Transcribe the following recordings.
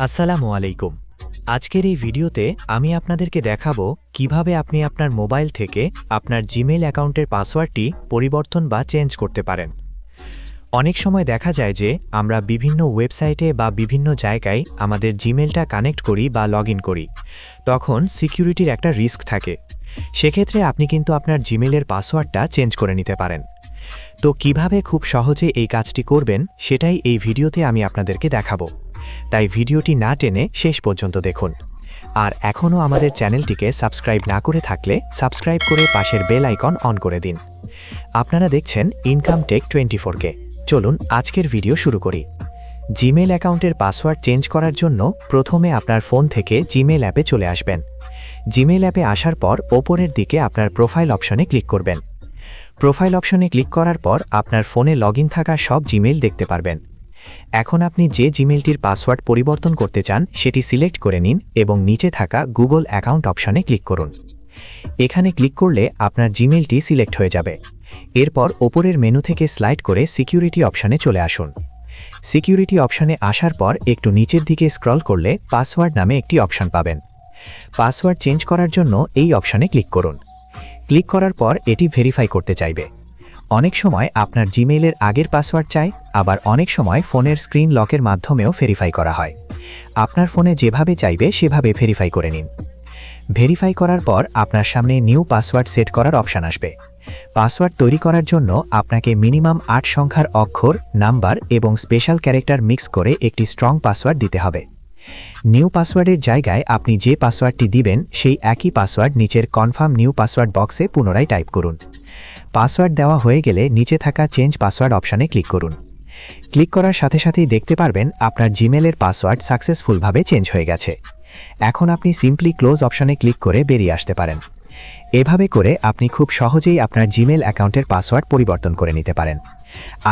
আসসালামু আলাইকুম। আজকের এই ভিডিওতে আমি আপনাদেরকে দেখাবো কিভাবে আপনি আপনার মোবাইল থেকে আপনার জিমেইল অ্যাকাউন্টের পাসওয়ার্ডটি পরিবর্তন বা চেঞ্জ করতে পারেন। অনেক সময় দেখা যায় যে আমরা বিভিন্ন ওয়েবসাইটে বা বিভিন্ন জায়গায় আমাদের জিমেইলটা কানেক্ট করি বা লগইন করি, তখন সিকিউরিটির একটা রিস্ক থাকে। সেক্ষেত্রে আপনি কিন্তু আপনার জিমেইলের পাসওয়ার্ডটা চেঞ্জ করে নিতে পারেন। তো কিভাবে খুব সহজে এই কাজটি করবেন সেটাই এই ভিডিওতে আমি আপনাদেরকে দেখাবো। তাই ভিডিওটি না টেনে শেষ পর্যন্ত দেখুন। আর এখনও আমাদের চ্যানেলটিকে সাবস্ক্রাইব না করে থাকলে সাবস্ক্রাইব করে পাশের বেল আইকন অন করে দিন। আপনারা দেখছেন ইনকাম টেক 24K। চলুন আজকের ভিডিও শুরু করি। জিমেইল অ্যাকাউন্টের পাসওয়ার্ড চেঞ্জ করার জন্য প্রথমে আপনার ফোন থেকে জিমেইল অ্যাপে চলে আসবেন। জিমেইল অ্যাপে আসার পর ওপরের দিকে আপনার প্রোফাইল অপশনে ক্লিক করবেন। প্রোফাইল অপশনে ক্লিক করার পর আপনার ফোনে লগইন থাকা সব জিমেইল দেখতে পারবেন। এখন আপনি যে জিমেইলটির পাসওয়ার্ড পরিবর্তন করতে চান সেটি সিলেক্ট করে নিন এবং নিচে থাকা গুগল অ্যাকাউন্ট অপশনে ক্লিক করুন। এখানে ক্লিক করলে আপনার জিমেইলটি সিলেক্ট হয়ে যাবে। এরপর ওপরের মেনু থেকে স্লাইড করে সিকিউরিটি অপশনে চলে আসুন। সিকিউরিটি অপশনে আসার পর একটু নিচের দিকে স্ক্রল করলে পাসওয়ার্ড নামে একটি অপশন পাবেন। পাসওয়ার্ড চেঞ্জ করার জন্য এই অপশনে ক্লিক করুন। ক্লিক করার পর এটি ভেরিফাই করতে চাইবে। অনেক সময় আপনার জিমেইলের আগের পাসওয়ার্ড চাই, আবার অনেক সময় ফোনের স্ক্রিন লকের মাধ্যমেও ভেরিফাই করা হয়। আপনার ফোনে যেভাবে চাইবে সেভাবে ভেরিফাই করে নিন। ভেরিফাই করার পর আপনার সামনে নিউ পাসওয়ার্ড সেট করার অপশন আসবে। পাসওয়ার্ড তৈরি করার জন্য আপনাকে মিনিমাম 8 সংখ্যার অক্ষর, নাম্বার এবং স্পেশাল ক্যারেক্টার মিক্স করে একটি স্ট্রং পাসওয়ার্ড দিতে হবে। নিউ পাসওয়ার্ডের জায়গায় আপনি যে পাসওয়ার্ডটি দিবেন সেই একই পাসওয়ার্ড নিচের কনফার্ম নিউ পাসওয়ার্ড বক্সে পুনরায় টাইপ করুন। পাসওয়ার্ড দেওয়া হয়ে গেলে নিচে থাকা চেঞ্জ পাসওয়ার্ড অপশানে ক্লিক করুন। ক্লিক করার সাথে সাথেই দেখতে পারবেন আপনার জিমেইলের পাসওয়ার্ড সাকসেসফুলভাবে চেঞ্জ হয়ে গেছে। এখন আপনি সিম্পলি ক্লোজ অপশানে ক্লিক করে বেরিয়ে আসতে পারেন। এভাবে করে আপনি খুব সহজেই আপনার জিমেইল অ্যাকাউন্টের পাসওয়ার্ড পরিবর্তন করে নিতে পারেন।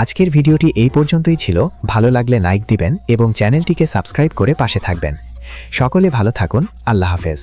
আজকের ভিডিওটি এই পর্যন্তই ছিল। ভালো লাগলে লাইক দিবেন এবং চ্যানেলটিকে সাবস্ক্রাইব করে পাশে থাকবেন। সকলে ভালো থাকুন। আল্লাহ হাফেজ।